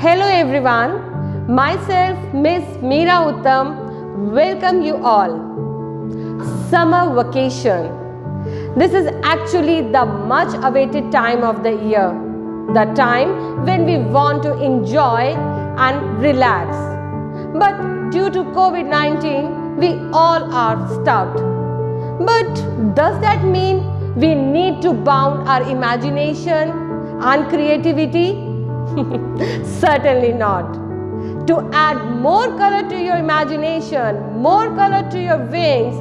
Hello everyone, myself Miss Meera Uttam welcome you all. Summer vacation. This is actually the much awaited time of the year, the time when we want to enjoy and relax. But due to COVID-19, we all are stuck. But does that mean we need to bound our imagination and creativity? Certainly not. To add more color to your imagination, more color to your wings,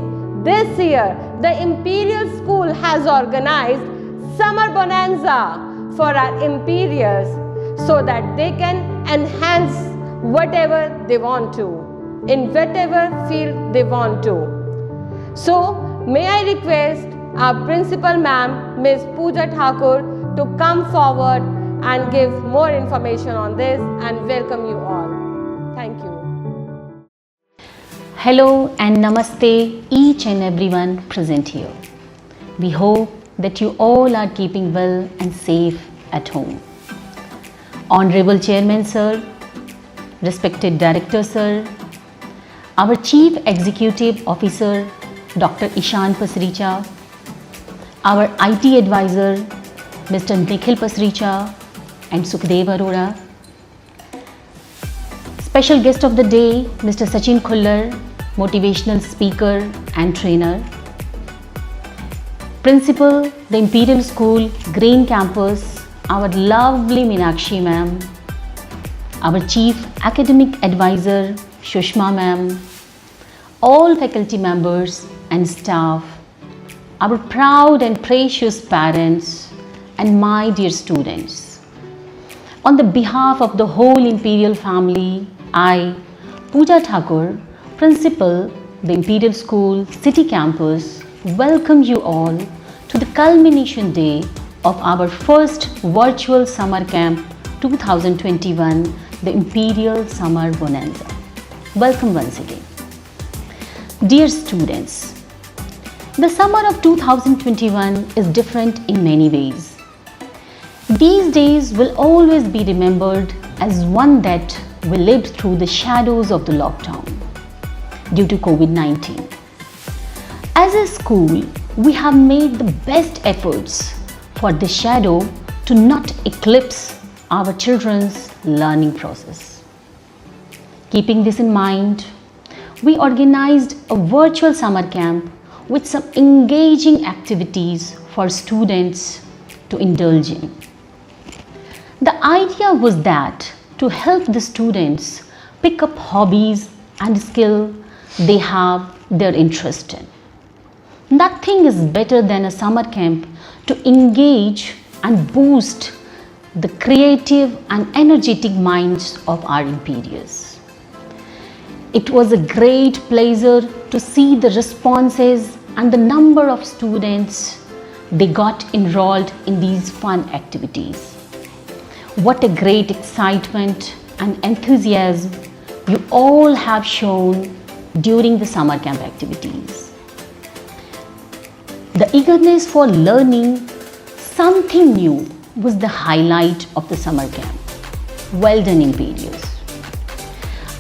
this year the Imperial School has organized Summer Bonanza for our Imperials so that they can enhance whatever they want to, in whatever field they want to. So, may I request our Principal Ma'am, Ms. Pooja Thakur, to come forward and give more information on this and welcome you all. Thank you. Hello and namaste each and everyone present here. We hope that you all are keeping well and safe at home. Honorable Chairman Sir, respected Director Sir, our Chief Executive Officer Dr. Ishan Pasricha, our IT Advisor Mr. Nikhil Pasricha and Sukhdev Arora, special guest of the day Mr. Sachin Khullar, motivational speaker and trainer, Principal, the Imperial School, Green Campus, our lovely Meenakshi Ma'am, our Chief Academic Advisor Shushma Ma'am, all faculty members and staff, our proud and precious parents, and my dear students. On the behalf of the whole Imperial family, I, Pooja Thakur, Principal, the Imperial School, City Campus, welcome you all to the culmination day of our first virtual summer camp 2021, the Imperial Summer Bonanza. Welcome once again. Dear students, the summer of 2021 is different in many ways. These days will always be remembered as one that we lived through the shadows of the lockdown due to COVID-19. As a school, we have made the best efforts for the shadow to not eclipse our children's learning process. Keeping this in mind, we organized a virtual summer camp with some engaging activities for students to indulge in. The idea was that to help the students pick up hobbies and skill they have their interest in. Nothing is better than a summer camp to engage and boost the creative and energetic minds of our Imperials. It was a great pleasure to see the responses and the number of students they got enrolled in these fun activities. What a great excitement and enthusiasm you all have shown during the summer camp activities. The eagerness for learning something new was the highlight of the summer camp. Well done, Imperials.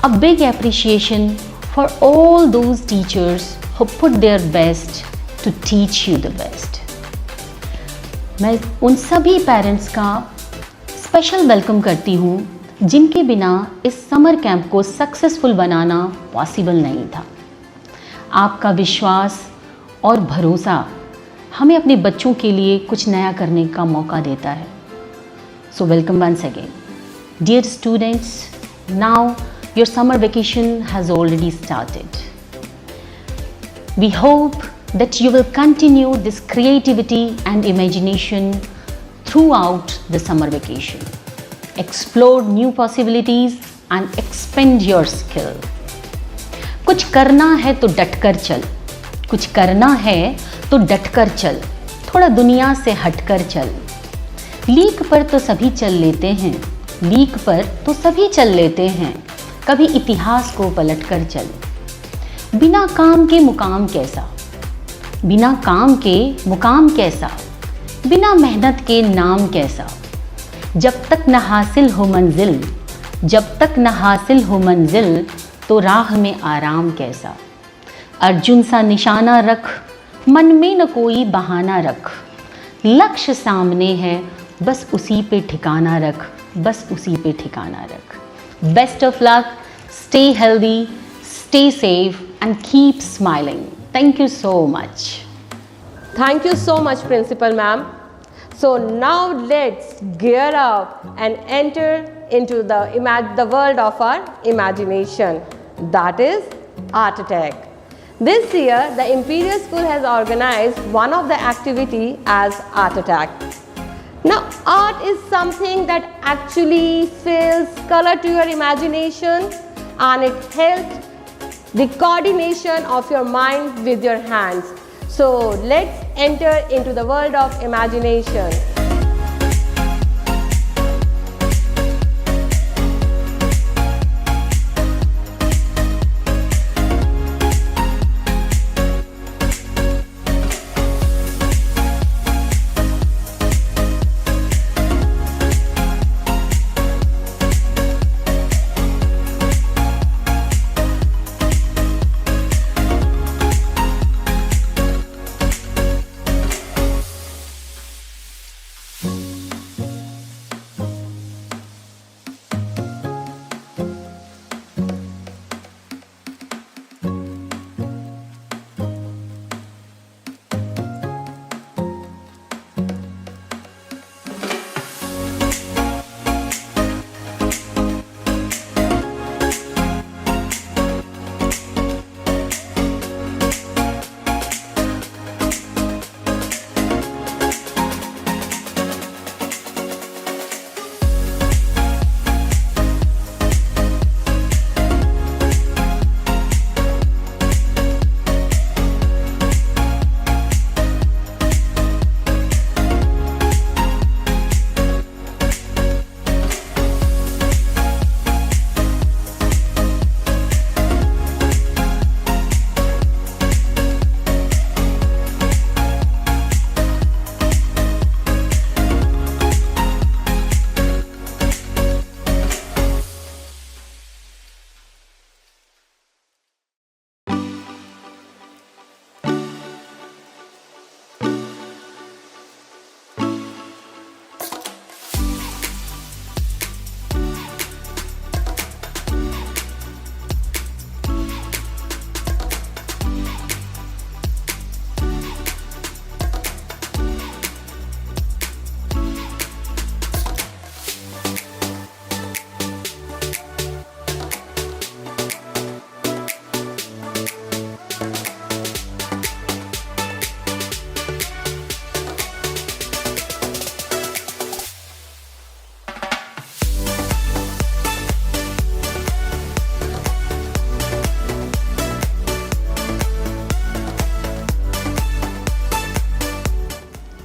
A big appreciation for all those teachers who put their best to teach you the best. मैं उन सभी parents का special welcome करती हूँ जिनके बिना इस summer camp को सक्सेसफुल बनाना पॉसिबल नहीं था। आपका विश्वास और भरोसा हमें अपने बच्चों के लिए कुछ नया करने का मौका देता है। So welcome once again. Dear students, now your summer vacation has already started. We hope that you will continue this creativity and imagination throughout the summer vacation. Explore new possibilities and expand your skill. कुछ करना है तो डटकर चल, कुछ करना है तो डटकर चल, थोड़ा दुनिया से हटकर चल। लीक पर तो सभी चल लेते हैं, लीक पर तो सभी चल लेते हैं, कभी इतिहास को पलटकर चल। बिना काम के मुकाम कैसा, बिना काम के मुकाम कैसा, बिना मेहनत के नाम कैसा। जब तक न हासिल हो मंजिल, जब तक न हासिल हो मंजिल तो राह में आराम कैसा। अर्जुन सा निशाना रख, मन में न कोई बहाना रख, लक्ष्य सामने है बस उसी पे ठिकाना रख, बस उसी पे ठिकाना रख। Best of luck, stay healthy, stay safe and keep smiling. Thank you so much. Thank you so much, Principal Ma'am. So now let's gear up and enter into the world of our imagination, that is Art Attack. This year, the Imperial School has organized one of the activity as Art Attack. Now, art is something that actually fills color to your imagination, and it helps the coordination of your mind with your hands. So let's enter into the world of imagination.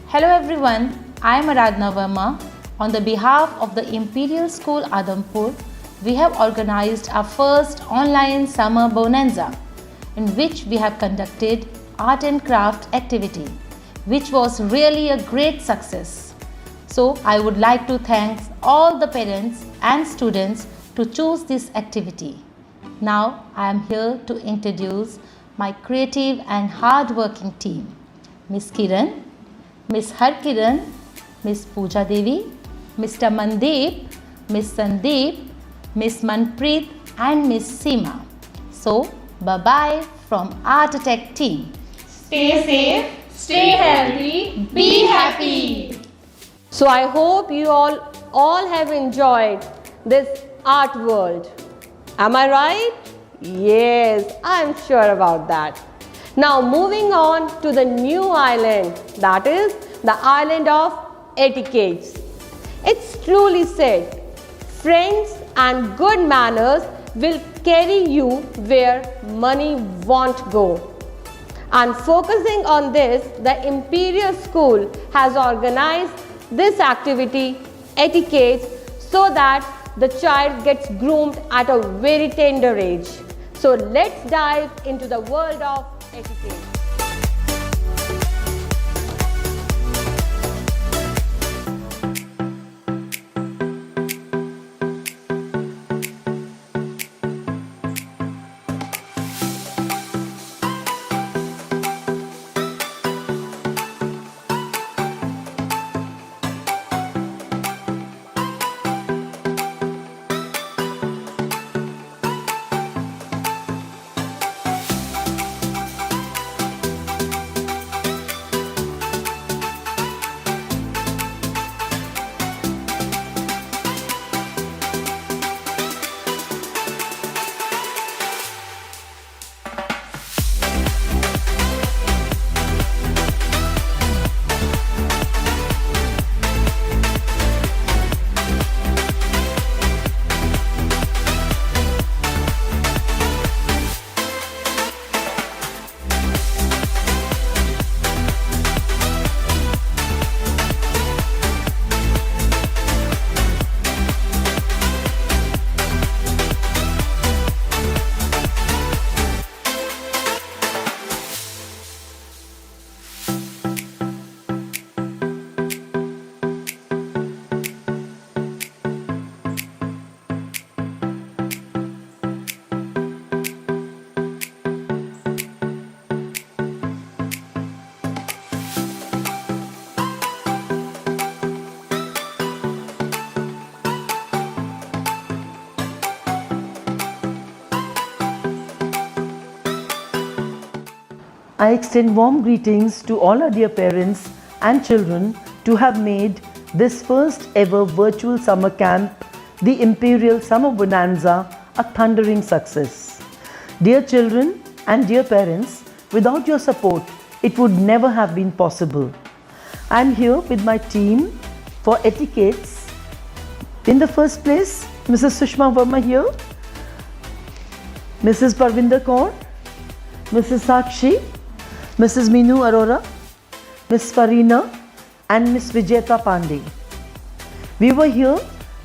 Hello everyone, I am Aradhna Verma. On the behalf of the Imperial School Adampur, we have organized our first online summer bonanza in which we have conducted art and craft activity, which was really a great success. So I would like to thank all the parents and students to choose this activity. Now I am here to introduce my creative and hard-working team, Miss Kiran, Miss Harkiran, Miss Pooja Devi, Mr. Mandeep, Miss Sandeep, Miss Manpreet and Miss Seema. So, bye-bye from Art Attack team. Stay safe, stay healthy, be happy. So I hope you all have enjoyed this art world. Am I right? Yes, I'm sure about that. Now moving on to the new island, that is the island of etiquettes. It's truly said, friends and good manners will carry you where money won't go. And focusing on this, the Imperial School has organized this activity, etiquettes, so that the child gets groomed at a very tender age. So let's dive into the world of etiquette. I extend warm greetings to all our dear parents and children to have made this first ever virtual summer camp, the Imperial Summer Bonanza, a thundering success. Dear children and dear parents, without your support, it would never have been possible. I am here with my team for etiquettes. In the first place, Mrs. Sushma Verma here, Mrs. Parvinder Kaur, Mrs. Sakshi, Mrs. Meenu Arora, Ms. Farina and Ms. Vijeta Pandey. We were here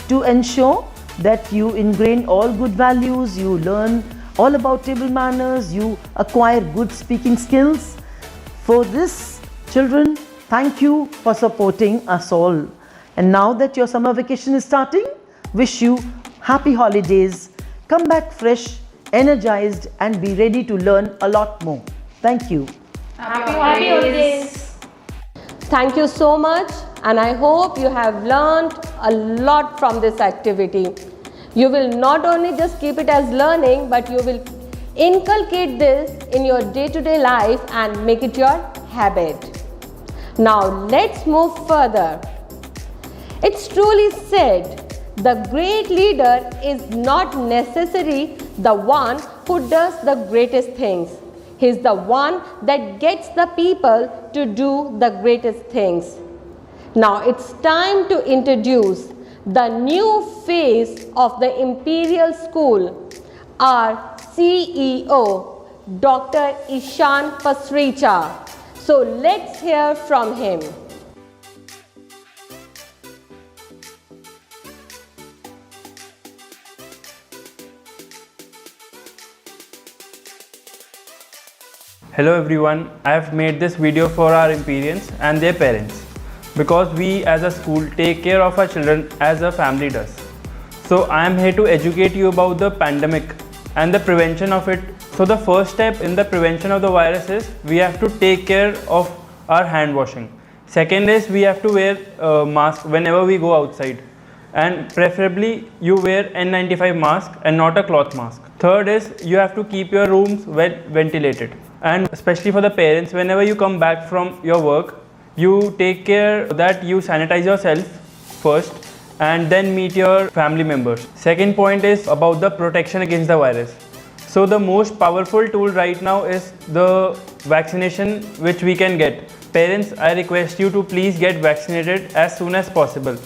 to ensure that you ingrain all good values, you learn all about table manners, you acquire good speaking skills. For this, children, thank you for supporting us all. And now that your summer vacation is starting, wish you happy holidays. Come back fresh, energized and be ready to learn a lot more. Thank you. Happy holidays. Thank you so much, and I hope you have learned a lot from this activity. You will not only just keep it as learning, but you will inculcate this in your day-to-day life and make it your habit. Now let's move further. It's truly said, the great leader is not necessarily the one who does the greatest things. He's the one that gets the people to do the greatest things. Now it's time to introduce the new face of the Imperial School, our CEO, Dr. Ishan Pasricha. So let's hear from him. Hello everyone, I have made this video for our Imperians and their parents because we as a school take care of our children as a family does. So I am here to educate you about the pandemic and the prevention of it. So the first step in the prevention of the virus is we have to take care of our hand washing. Second is we have to wear a mask whenever we go outside, and preferably you wear N95 mask and not a cloth mask. Third is you have to keep your rooms well ventilated. And especially for the parents, whenever you come back from your work, you take care that you sanitize yourself first and then meet your family members. Second point is about the protection against the virus. So the most powerful tool right now is the vaccination which we can get. Parents, I request you to please get vaccinated as soon as possible.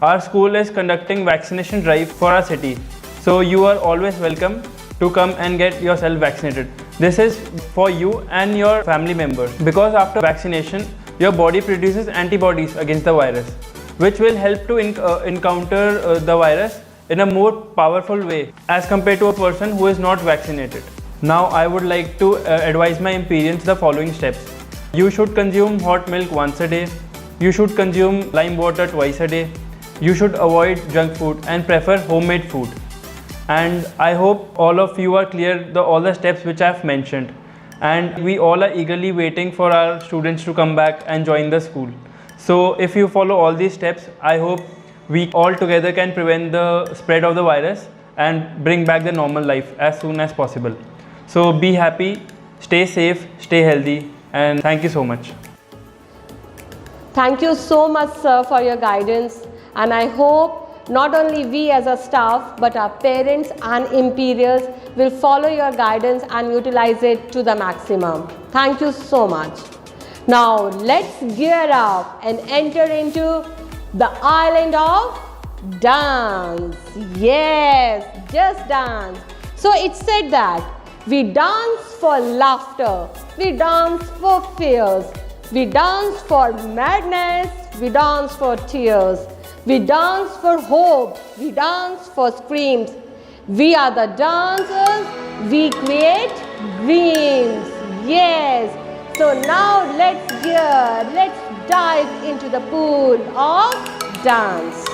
Our school is conducting vaccination drive for our city. So you are always welcome to come and get yourself vaccinated. This is for you and your family members because after vaccination, your body produces antibodies against the virus, which will help to encounter the virus in a more powerful way as compared to a person who is not vaccinated. Now I would like to advise my Imperians the following steps. You should consume hot milk once a day. You should consume lime water twice a day. You should avoid junk food and prefer homemade food. And I hope all of you are clear all the steps which I have mentioned. And we all are eagerly waiting for our students to come back and join the school. So if you follow all these steps, I hope we all together can prevent the spread of the virus and bring back the normal life as soon as possible. So be happy, stay safe, stay healthy, and thank you so much. Thank you so much, sir, for your guidance. And I hope not only we as a staff, but our parents and Imperials will follow your guidance and utilize it to the maximum. Thank you so much. Now let's gear up and enter into the island of dance. Yes, just dance. So it said that we dance for laughter, we dance for fears, we dance for madness, we dance for tears. We dance for hope, we dance for screams. We are the dancers, we create dreams. Yes. So now let's dive into the pool of dance.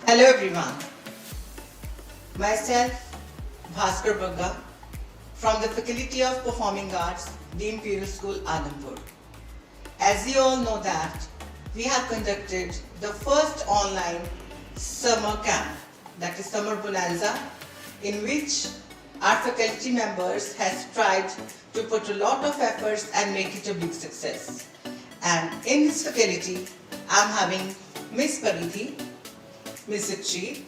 Hello everyone. Myself, Bhaskar Bagga, from the Faculty of Performing Arts, the Imperial School, Adampur. As you all know that, we have conducted the first online summer camp, that is Summer Bonanza, in which our faculty members has tried to put a lot of efforts and make it a big success. And in this faculty, I'm having Miss Paridhi, Miss Achit,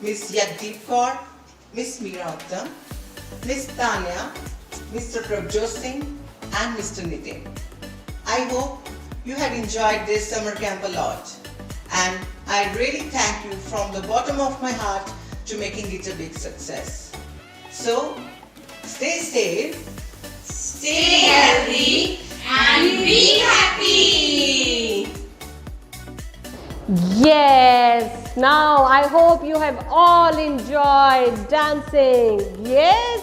Miss Yagdeep Kaur, Miss Meera Uttam, Miss Tanya, Mr. Prabjot Singh and Mr. Nitin. I hope you had enjoyed this summer camp a lot, and I really thank you from the bottom of my heart to making it a big success. So, stay safe, stay healthy and be happy! Yes, now I hope you have all enjoyed dancing. Yes,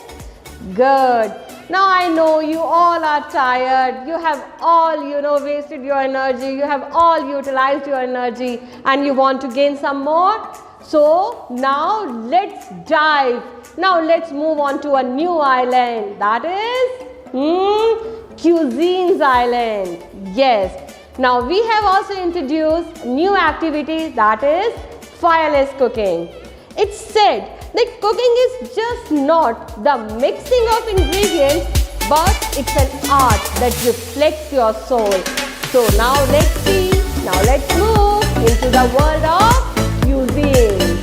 good. Now I know you all are tired. You have all, wasted your energy. You have all utilized your energy and you want to gain some more. So now let's dive. Now let's move on to a new island. That is Cuisines Island. Yes. Now we have also introduced new activity, that is fireless cooking. It's said that cooking is just not the mixing of ingredients, but it's an art that reflects your soul. So now let's see, now let's move into the world of cuisine.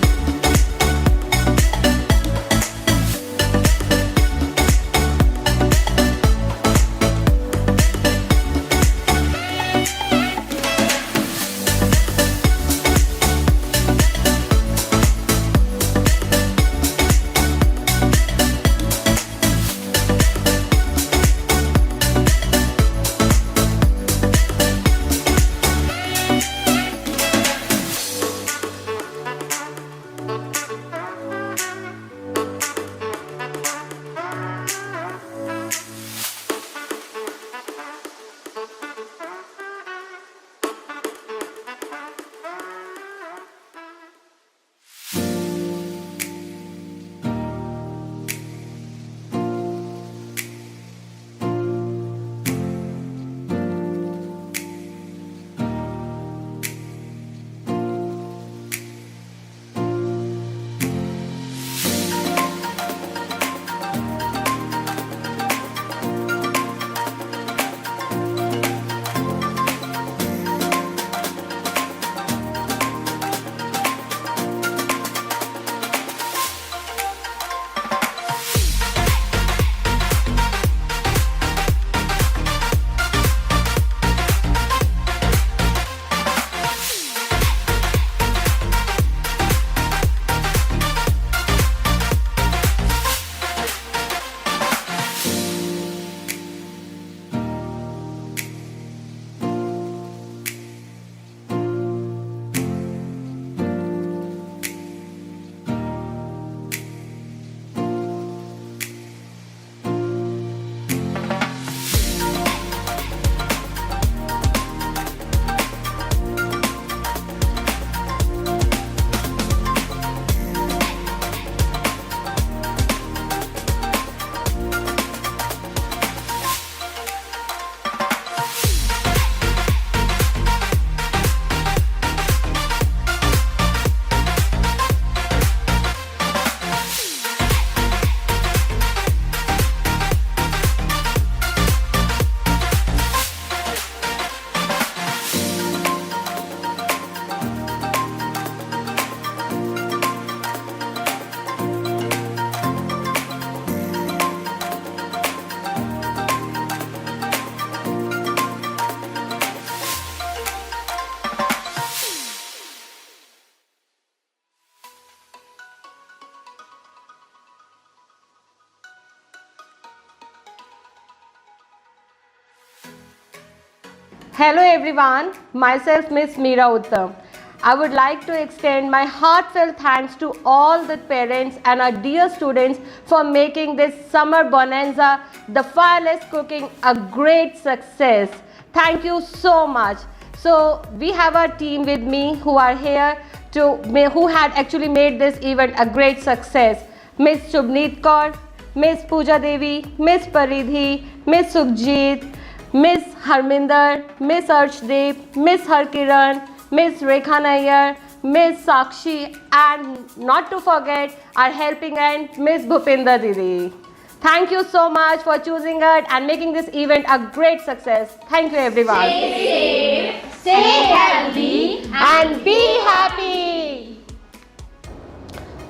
Hello everyone, myself Miss Meera Uttam. I would like to extend my heartfelt thanks to all the parents and our dear students for making this summer bonanza, the fireless cooking, a great success. Thank you so much. So we have our team with me who are here who had actually made this event a great success. Miss Shubneet Kaur, Miss Pooja Devi, Miss Paridhi, Miss Sukhjeet, Miss Harminder, Miss Arshdeep, Miss Harkiran, Miss Rekha Nayyar, Miss Sakshi, and not to forget our helping hand, Miss Bhupinder Didi. Thank you so much for choosing us and making this event a great success. Thank you everyone. Stay safe, stay healthy, And be happy.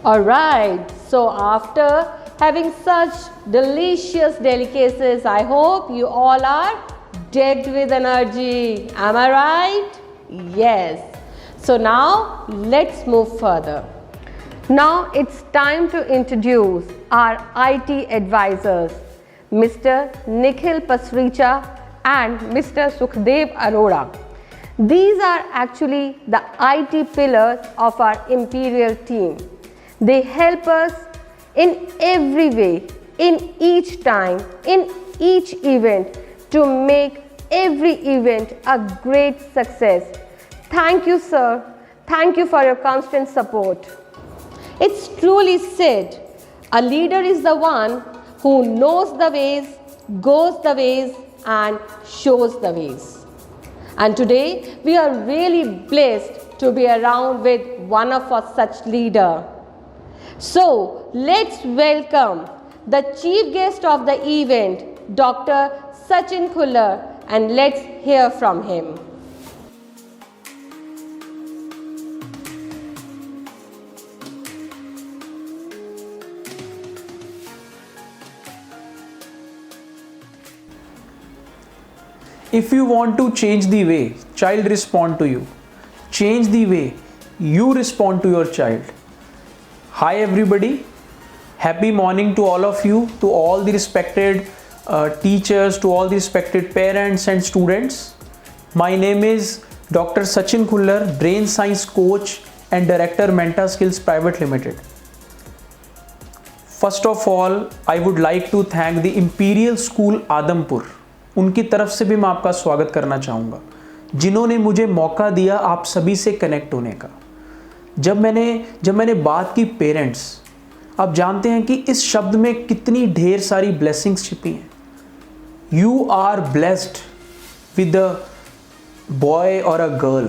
Alright, so after having such delicious delicacies, I hope you all are decked with energy. Am I right? Yes. So now let's move further. Now it's time to introduce our IT advisors, Mr. Nikhil Pasricha and Mr. Sukhdev Arora. These are actually the IT pillars of our Imperial team. They help us in every way, in each time, in each event to make every event a great success. Thank you, sir. Thank you for your constant support. It's truly said, a leader is the one who knows the ways, goes the ways, and shows the ways. And today, we are really blessed to be around with one of our such leader. So, let's welcome the chief guest of the event, Dr. Sachin Khullar, and let's hear from him. If you want to change the way child respond to you, change the way you respond to your child. Hi everybody, happy morning to all of you, to all the respected teachers, to all the respected parents and students. My name is Dr. Sachin Khullar, Brain Science Coach and Director Menta Skills Private Limited. First of all, I would like to thank the Imperial School Adampur. उनकी तरफ से भी मैं आपका स्वागत करना चाहूँगा, जिन्होंने मुझे मौका दिया आप सभी से कनेक्ट होने का। जब मैंने बात की पेरेंट्स, आप जानते हैं कि इस शब्द में कितनी ढेर सारी ब्लेसिंग्स छिपी हैं। You are blessed with a boy और a girl,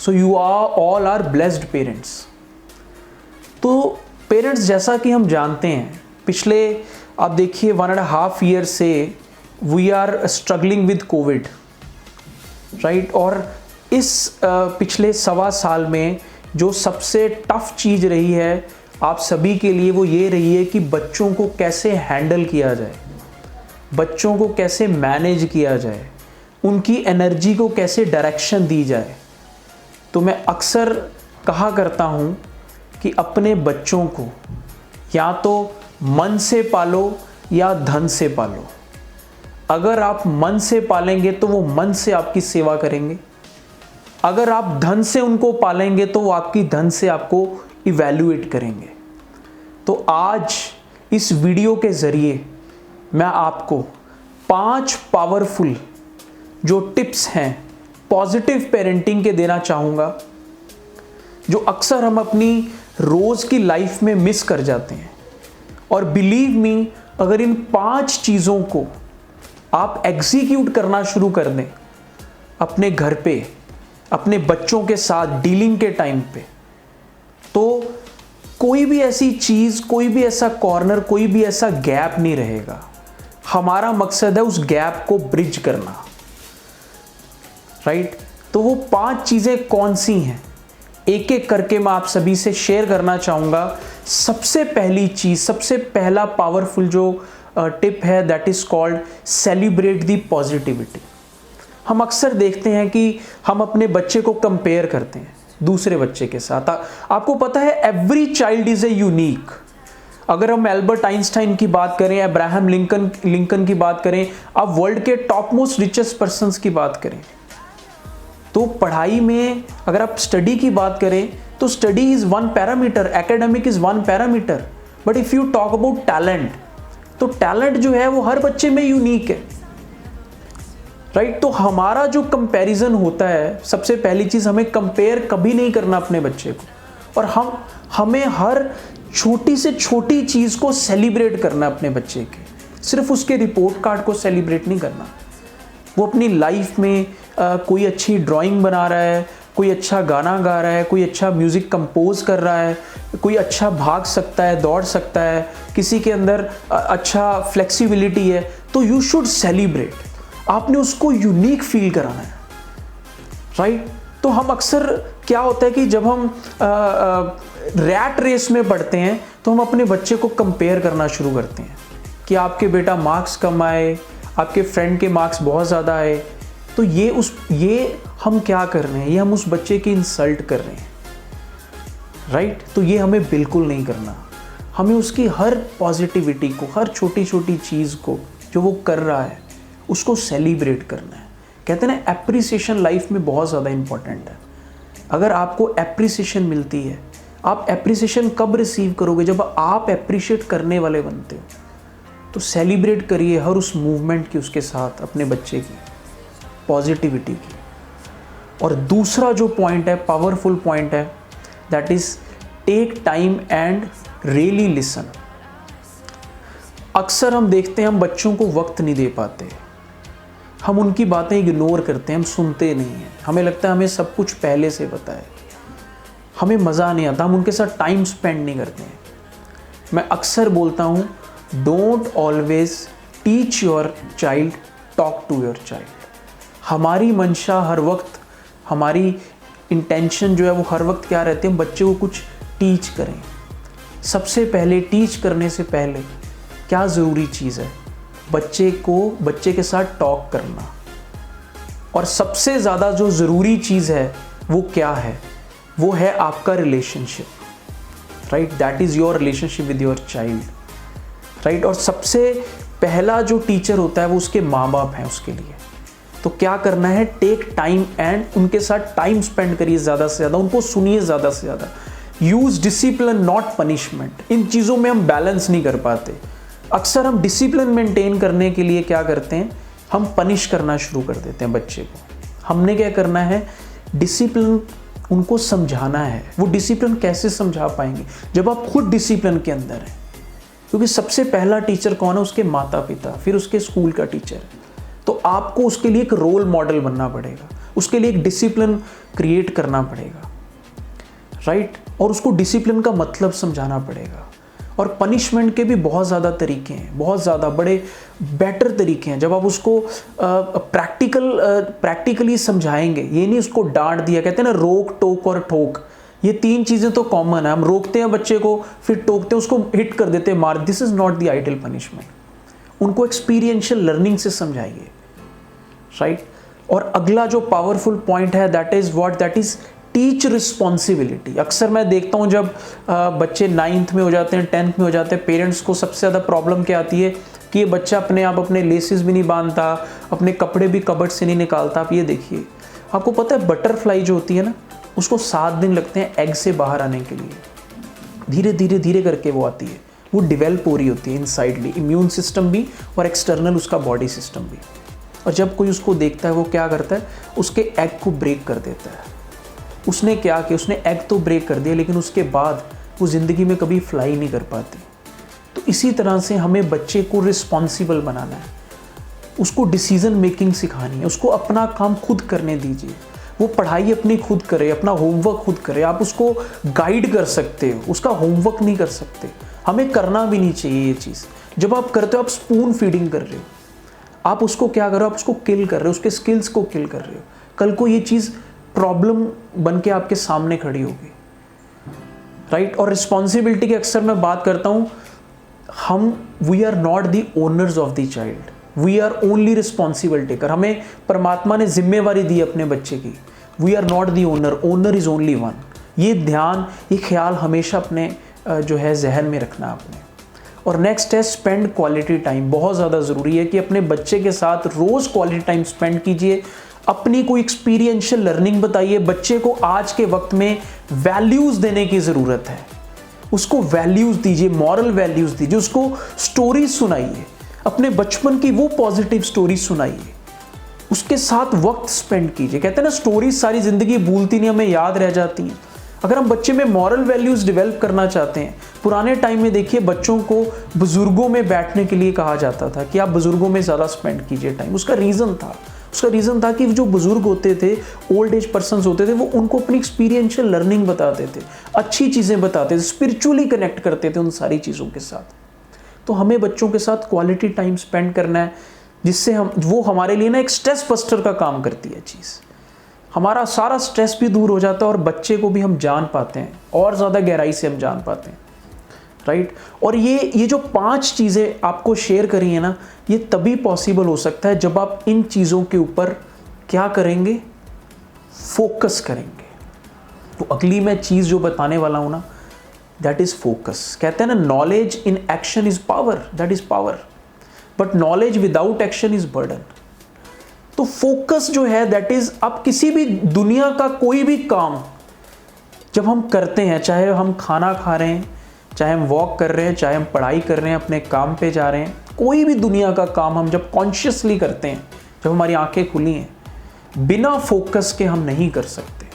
so you are all are blessed parents. तो पेरेंट्स, जैसा कि हम जानते हैं, पिछले आप देखिए 1.5 ईयर से we are struggling with COVID, right. और इस पिछले 1.25 साल में जो सबसे टफ चीज़ रही है आप सभी के लिए, वो ये रही है कि बच्चों को कैसे हैंडल किया जाए, बच्चों को कैसे मैनेज किया जाए, उनकी एनर्जी को कैसे डायरेक्शन दी जाए। तो मैं अक्सर कहा करता हूँ कि अपने बच्चों को या तो मन से पालो या धन से पालो। अगर आप मन से पालेंगे तो वो मन से आपकी सेवा करेंगे, अगर आप धन से उनको पालेंगे तो वो आपकी धन से आपको इवैल्यूएट करेंगे। तो आज इस वीडियो के ज़रिए मैं आपको 5 पावरफुल जो टिप्स हैं पॉजिटिव पेरेंटिंग के देना चाहूँगा, जो अक्सर हम अपनी रोज़ की लाइफ में मिस कर जाते हैं। और बिलीव मी, अगर इन 5 चीज़ों को आप एग्जीक्यूट करना शुरू कर दें अपने घर पे, अपने बच्चों के साथ डीलिंग के टाइम पे, तो कोई भी ऐसी चीज़, कोई भी ऐसा कॉर्नर, कोई भी ऐसा गैप नहीं रहेगा। हमारा मकसद है उस गैप को ब्रिज करना, राइट। तो वो 5 चीज़ें कौन सी हैं, एक एक करके मैं आप सभी से शेयर करना चाहूँगा। सबसे पहली चीज़, सबसे पहला पावरफुल जो टिप है, that is called celebrate the positivity. हम अक्सर देखते हैं कि हम अपने बच्चे को कंपेयर करते हैं दूसरे बच्चे के साथ। आपको पता है every child is a unique. अगर हम एल्बर्ट आइंस्टाइन की बात करें, अब्राहम लिंकन की बात करें, अब वर्ल्ड के टॉप मोस्ट रिचेस्ट पर्सन्स की बात करें, तो पढ़ाई में अगर आप स्टडी की बात करें तो study is 1 parameter, academic is 1 parameter. But if you talk about talent, तो टैलेंट जो है वो हर बच्चे में यूनिक है। राइट। तो हमारा जो कंपैरिजन होता है, सबसे पहली चीज़ हमें कंपेयर कभी नहीं करना अपने बच्चे को, और हमें हर छोटी से छोटी चीज़ को सेलिब्रेट करना अपने बच्चे के, सिर्फ उसके रिपोर्ट कार्ड को सेलिब्रेट नहीं करना। वो अपनी लाइफ में कोई अच्छी ड्राइंग बना रहा है, कोई अच्छा गाना गा रहा है, कोई अच्छा म्यूज़िक कंपोज कर रहा है, कोई अच्छा भाग सकता है, दौड़ सकता है, किसी के अंदर अच्छा फ्लेक्सिबिलिटी है, तो यू शुड सेलिब्रेट। आपने उसको यूनिक फील कराना है, राइट। तो हम अक्सर क्या होता है कि जब हम रैट रेस में पढ़ते हैं तो हम अपने बच्चे को कंपेयर करना शुरू करते हैं कि आपके बेटा मार्क्स कम आए, आपके फ्रेंड के मार्क्स बहुत ज़्यादा आए, तो ये हम क्या कर रहे हैं, ये हम उस बच्चे की इंसल्ट कर रहे हैं, राइट। तो ये हमें बिल्कुल नहीं करना। हमें उसकी हर पॉजिटिविटी को, हर छोटी छोटी चीज़ को जो वो कर रहा है उसको सेलिब्रेट करना है। कहते हैं ना, एप्रिसिएशन लाइफ में बहुत ज़्यादा इम्पॉर्टेंट है। अगर आपको एप्रिसिएशन मिलती है, आप एप्रिसिएशन कब रिसीव करोगे, जब आप एप्रिशिएट करने वाले बनते हो। तो सेलिब्रेट करिए हर उस मूवमेंट की, उसके साथ अपने बच्चे की पॉजिटिविटी की। और दूसरा जो पॉइंट है, पावरफुल पॉइंट है, that is take time and really listen. अक्सर हम देखते हैं हम बच्चों को वक्त नहीं दे पाते, हम उनकी बातें इग्नोर करते हैं, हम सुनते नहीं हैं, हमें लगता है हमें सब कुछ पहले से पता है, हमें मज़ा नहीं आता, हम उनके साथ टाइम स्पेंड नहीं करते हैं। मैं अक्सर बोलता हूँ, don't always teach your child, talk to your child. हमारी मंशा हर वक्त, हमारी इंटेंशन जो है वो हर वक्त क्या रहती है, हम बच्चे को कुछ टीच करें। सबसे पहले टीच करने से पहले क्या ज़रूरी चीज़ है, बच्चे के साथ टॉक करना। और सबसे ज़्यादा जो ज़रूरी चीज़ है वो क्या है, वो है आपका relationship, right. That is your relationship with your child, right. और सबसे पहला जो टीचर होता है वो उसके माँ बाप हैं उसके लिए। तो क्या करना है, टेक टाइम एंड उनके साथ टाइम स्पेंड करिए ज़्यादा से ज़्यादा, उनको सुनिए ज़्यादा से ज़्यादा। Use discipline not punishment. इन चीज़ों में हम बैलेंस नहीं कर पाते। अक्सर हम डिसिप्लिन मेंटेन करने के लिए क्या करते हैं, हम पनिश करना शुरू कर देते हैं बच्चे को। हमने क्या करना है, डिसिप्लिन उनको समझाना है। वो डिसिप्लिन कैसे समझा पाएंगे, जब आप खुद डिसिप्लिन के अंदर हैं। क्योंकि सबसे पहला टीचर कौन है, उसके माता पिता, फिर उसके स्कूल का टीचर। तो आपको उसके लिए एक रोल मॉडल बनना पड़ेगा, उसके लिए एक डिसिप्लिन क्रिएट करना पड़ेगा, राइट। और उसको डिसिप्लिन का मतलब समझाना पड़ेगा। और पनिशमेंट के भी बहुत ज़्यादा तरीके हैं, बहुत ज़्यादा बड़े बेटर तरीके हैं। जब आप उसको प्रैक्टिकली समझाएंगे, ये नहीं उसको डांट दिया, कहते हैं ना रोक टोक और ठोक, ये तीन चीज़ें तो कॉमन है। हम रोकते हैं बच्चे को, फिर टोकते हैं, उसको हिट कर देते हैं, मार। This is not the ideal punishment. उनको एक्सपीरियंशियल लर्निंग से समझाइए, राइट। और अगला जो पावरफुल पॉइंट है, दैट इज़ टीच रिस्पॉन्सिबिलिटी। अक्सर मैं देखता हूँ जब बच्चे 9th में हो जाते हैं, 10th में हो जाते हैं, पेरेंट्स को सबसे ज़्यादा प्रॉब्लम क्या आती है कि ये बच्चा अपने आप अपने लेसेस भी नहीं बांधता, अपने कपड़े भी कबर्ड से नहीं निकालता। आप ये देखिए, आपको पता है बटरफ्लाई जो होती है ना, उसको 7 दिन लगते हैं एग से बाहर आने के लिए। धीरे धीरे धीरे करके वो आती है, वो डिवेल्प हो रही होती है इनसाइडली, इम्यून सिस्टम भी और एक्सटर्नल उसका बॉडी सिस्टम भी। और जब कोई उसको देखता है, वो क्या करता है, उसके एग को ब्रेक कर देता है। उसने क्या किया, उसने एग तो ब्रेक कर दिया, लेकिन उसके बाद वो ज़िंदगी में कभी फ्लाई नहीं कर पाती। तो इसी तरह से हमें बच्चे को रिस्पॉन्सिबल बनाना है, उसको डिसीज़न मेकिंग सिखानी है, उसको अपना काम खुद करने दीजिए। वो पढ़ाई अपनी खुद करे, अपना होमवर्क खुद करे। आप उसको गाइड कर सकते हो, उसका होमवर्क नहीं कर सकते। हमें करना भी नहीं चाहिए ये चीज़। जब आप करते हो, आप स्पून फीडिंग कर रहे हो, आप उसको क्या कर रहे हो, आप उसको किल कर रहे हो, उसके स्किल्स को किल कर रहे हो। कल को ये चीज़ प्रॉब्लम बन के आपके सामने खड़ी होगी, राइट। और रिस्पॉन्सिबिलिटी की अक्सर मैं बात करता हूँ, we are not the owners of the child, we are only responsible taker. हमें परमात्मा ने जिम्मेवारी दी अपने बच्चे की, we are not the owner, owner is only one. ये ध्यान, ये ख्याल हमेशा अपने जो है जहन में रखना आपने। और नेक्स्ट है स्पेंड क्वालिटी टाइम। बहुत ज़्यादा ज़रूरी है कि अपने बच्चे के साथ रोज़ क्वालिटी टाइम स्पेंड कीजिए। अपनी कोई एक्सपीरियंशियल लर्निंग बताइए। बच्चे को आज के वक्त में वैल्यूज़ देने की ज़रूरत है, उसको वैल्यूज़ दीजिए, मॉरल वैल्यूज़ दीजिए, उसको स्टोरीज सुनाइए, अपने बचपन की वो पॉजिटिव स्टोरीज सुनाइए, उसके साथ वक्त स्पेंड कीजिए। कहते हैं ना स्टोरीज सारी ज़िंदगी भूलती नहीं, हमें याद रह जाती हैं। अगर हम बच्चे में मॉरल वैल्यूज़ डेवलप करना चाहते हैं, पुराने टाइम में देखिए बच्चों को बुज़ुर्गों में बैठने के लिए कहा जाता था कि आप बुज़ुर्गों में ज़्यादा स्पेंड कीजिए टाइम। उसका रीज़न था कि जो बुज़ुर्ग होते थे, ओल्ड एज पर्सन्स होते थे, वो उनको अपनी एक्सपीरियंशियल लर्निंग बताते थे, अच्छी चीज़ें बताते थे, स्पिरिचुअली कनेक्ट करते थे उन सारी चीज़ों के साथ। तो हमें बच्चों के साथ क्वालिटी टाइम स्पेंड करना है, जिससे वो हमारे लिए ना एक स्ट्रेस बस्टर का काम करती है चीज़। हमारा सारा स्ट्रेस भी दूर हो जाता है और बच्चे को भी हम जान पाते हैं, और ज़्यादा गहराई से हम जान पाते हैं, राइट। और ये जो 5 चीज़ें आपको शेयर करी है ना, ये तभी पॉसिबल हो सकता है जब आप इन चीज़ों के ऊपर क्या करेंगे, फोकस करेंगे। तो अगली मैं चीज़ जो बताने वाला हूँ ना, दैट इज़ फोकस। कहते हैं ना knowledge in action is power, that is power, but knowledge without action is burden. तो फोकस जो है दैट इज़, आप किसी भी दुनिया का कोई भी काम जब हम करते हैं, चाहे हम खाना खा रहे हैं, चाहे हम वॉक कर रहे हैं, चाहे हम पढ़ाई कर रहे हैं, अपने काम पे जा रहे हैं, कोई भी दुनिया का काम हम जब कॉन्शियसली करते हैं, जब हमारी आंखें खुली हैं, बिना फोकस के हम नहीं कर सकते।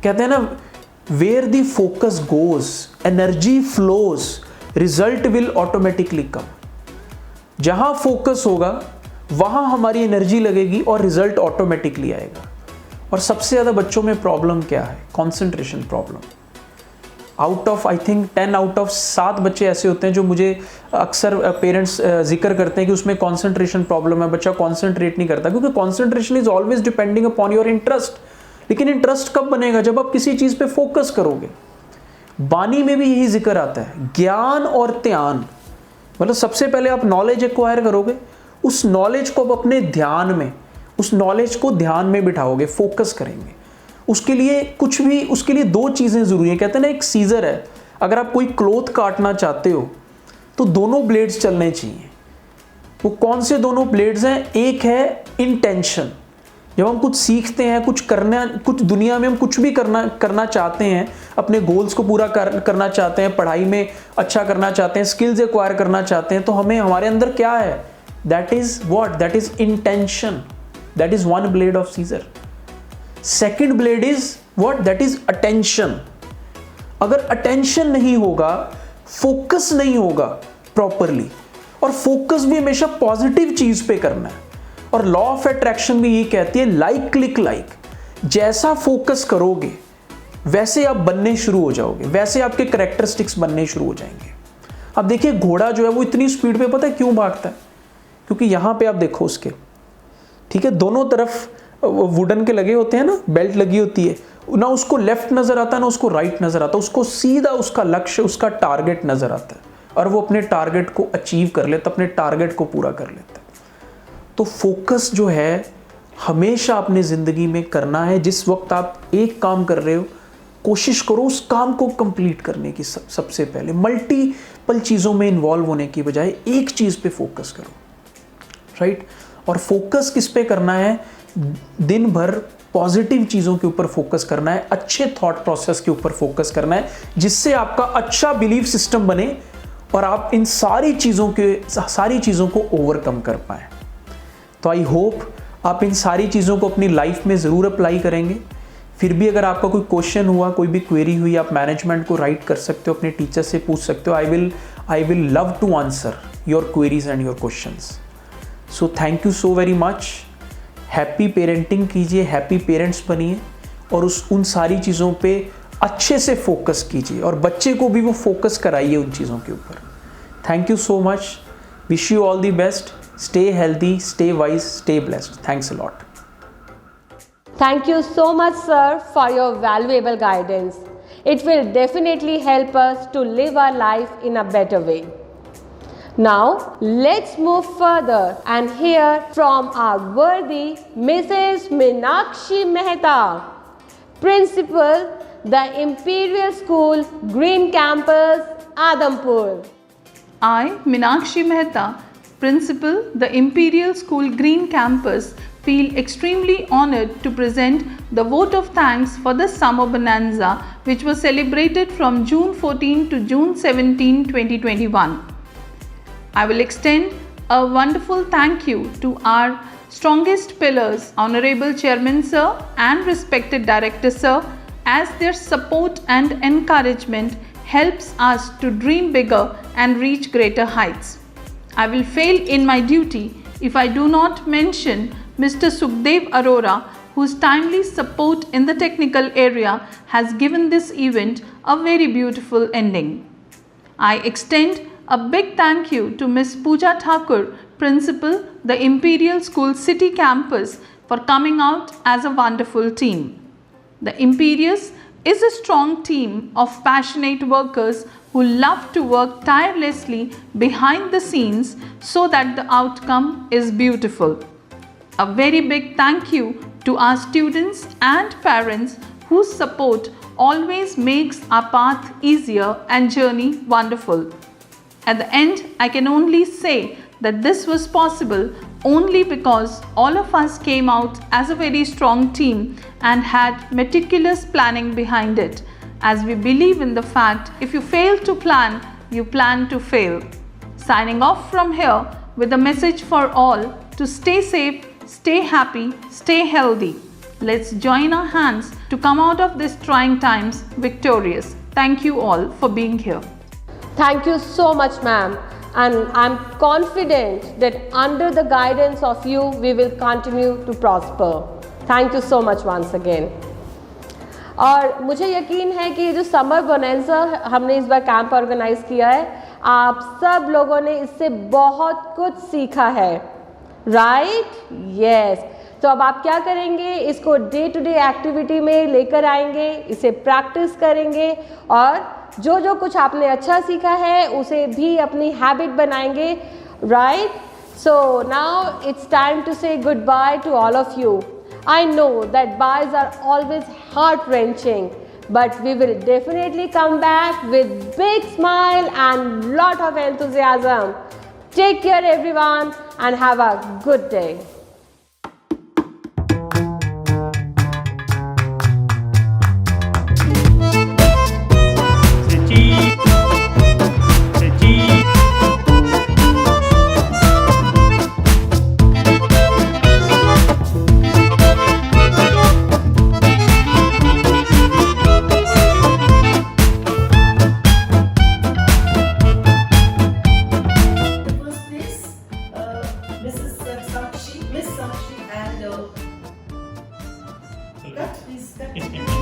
कहते हैं ना where the focus goes energy flows, result will automatically come. जहां फोकस होगा वहां हमारी एनर्जी लगेगी और रिजल्ट ऑटोमेटिकली आएगा। और सबसे ज़्यादा बच्चों में प्रॉब्लम क्या है, concentration problem. Out of I think 10 out of 7 बच्चे ऐसे होते हैं जो मुझे अक्सर पेरेंट्स जिक्र करते हैं कि उसमें कॉन्सेंट्रेशन प्रॉब्लम है, बच्चा कॉन्सेंट्रेट नहीं करता, क्योंकि concentration is always depending upon your interest. लेकिन इंटरेस्ट कब बनेगा, जब आप किसी चीज़ पे फोकस करोगे। बानी में भी यही जिक्र आता है, ज्ञान और ध्यान। मतलब सबसे पहले आप नॉलेज एक्वायर करोगे, उस नॉलेज को आप अपने ध्यान में, उस नॉलेज को ध्यान में बिठाओगे, फोकस करेंगे। उसके लिए 2 चीज़ें ज़रूरी हैं। कहते हैं ना एक सीजर है, अगर आप कोई क्लॉथ काटना चाहते हो तो दोनों ब्लेड्स चलने चाहिए। वो कौन से दोनों ब्लेड्स हैं, एक है इंटेंशन। जब हम कुछ सीखते हैं, कुछ दुनिया में हम कुछ भी करना चाहते हैं, अपने गोल्स को पूरा करना चाहते हैं, पढ़ाई में अच्छा करना चाहते हैं, स्किल्स एक्वायर करना चाहते हैं, तो हमें हमारे अंदर क्या है, that is what, that is intention. That is one blade of scissor. Second blade is what, that is attention. अगर अटेंशन नहीं होगा, फोकस नहीं होगा प्रॉपरली, और फोकस भी हमेशा पॉजिटिव चीज पे करना है। और लॉ ऑफ अट्रैक्शन भी ये कहती है लाइक क्लिक लाइक। जैसा फोकस करोगे वैसे आप बनने शुरू हो जाओगे, वैसे आपके कैरेक्टरिस्टिक्स बनने शुरू हो जाएंगे। अब देखिए घोड़ा जो है वो इतनी स्पीड पे पता है क्यों भागता है, क्योंकि यहाँ पे आप देखो उसके, ठीक है, दोनों तरफ वुडन के लगे होते हैं ना, बेल्ट लगी होती है ना, उसको लेफ्ट नजर आता है ना उसको राइट नजर आता है, उसको सीधा उसका लक्ष्य, उसका टारगेट नजर आता है, और वो अपने टारगेट को अचीव कर लेता, अपने टारगेट को पूरा कर लेता है। तो फोकस जो है हमेशा अपनी ज़िंदगी में करना है। जिस वक्त आप एक काम कर रहे हो, कोशिश करो उस काम को कंप्लीट करने की। सबसे पहले मल्टीपल चीज़ों में इन्वॉल्व होने की बजाय एक चीज़ पे फोकस करो, राइट। और फोकस किस पे करना है, दिन भर पॉजिटिव चीज़ों के ऊपर फोकस करना है, अच्छे थॉट प्रोसेस के ऊपर फोकस करना है, जिससे आपका अच्छा बिलीफ सिस्टम बने और आप इन सारी चीज़ों को ओवरकम कर पाएँ। तो आई होप आप इन सारी चीज़ों को अपनी लाइफ में ज़रूर अप्लाई करेंगे। फिर भी अगर आपका कोई क्वेश्चन हुआ, कोई भी क्वेरी हुई, आप मैनेजमेंट को राइट कर सकते हो, अपने टीचर से पूछ सकते हो। I will love to answer your queries and your questions. So thank you so very much. Happy parenting कीजिए, हैप्पी पेरेंट्स बनिए, और उन सारी चीज़ों पे अच्छे से फोकस कीजिए, और बच्चे को भी वो फोकस कराइए उन चीज़ों के ऊपर। Thank you so much. Wish you all the best. Stay healthy, stay wise, stay blessed. Thanks a lot. Thank you so much, sir, for your valuable guidance. It will definitely help us to live our life in a better way. Now, let's move further and hear from our worthy Mrs. Meenakshi Mehta, Principal, the Imperial School, Green Campus, Adampur. I, Meenakshi Mehta, Principal, the Imperial School Green Campus, feel extremely honored to present the vote of thanks for the Summer Bonanza, which was celebrated from June 14 to June 17, 2021. I will extend A wonderful thank you to our strongest pillars, Honorable Chairman Sir and respected Director Sir, as their support and encouragement helps us to dream bigger and reach greater heights. I will fail in my duty if I do not mention Mr. Sukhdev Arora, whose timely support in the technical area has given this event a very beautiful ending. I extend a big thank you to Ms. Pooja Thakur, Principal, the Imperial School City Campus, for coming out as a wonderful team. The Imperius is a strong team of passionate workers who love to work tirelessly behind the scenes so that the outcome is beautiful. A very big thank you to our students and parents whose support always makes our path easier and journey wonderful. At the end, I can only say that this was possible only because all of us came out as a very strong team and had meticulous planning behind it, as we believe in the fact if you fail to plan, you plan to fail. Signing off from here with a message for all to stay safe, stay happy, stay healthy. Let's join our hands to come out of these trying times victorious. Thank you all for being here. Thank you so much, ma'am. And I'm confident that under the guidance of you, we will continue to prosper. Thank you so much once again. और मुझे यकीन है कि ये जो summer bonanza हमने इस बार camp organise किया है, आप सब लोगों ने इससे बहुत कुछ सीखा है, राइट? यस। तो अब आप क्या करेंगे, इसको डे टू डे एक्टिविटी में लेकर आएंगे, इसे प्रैक्टिस करेंगे और जो जो कुछ आपने अच्छा सीखा है उसे भी अपनी हैबिट बनाएंगे, right? So now it's time to say goodbye to all of you. I know that byes are always heart-wrenching, but we will definitely come back with big smile and lot of enthusiasm. Take care everyone and have a good day. Miss Sakshi and cut, please cut.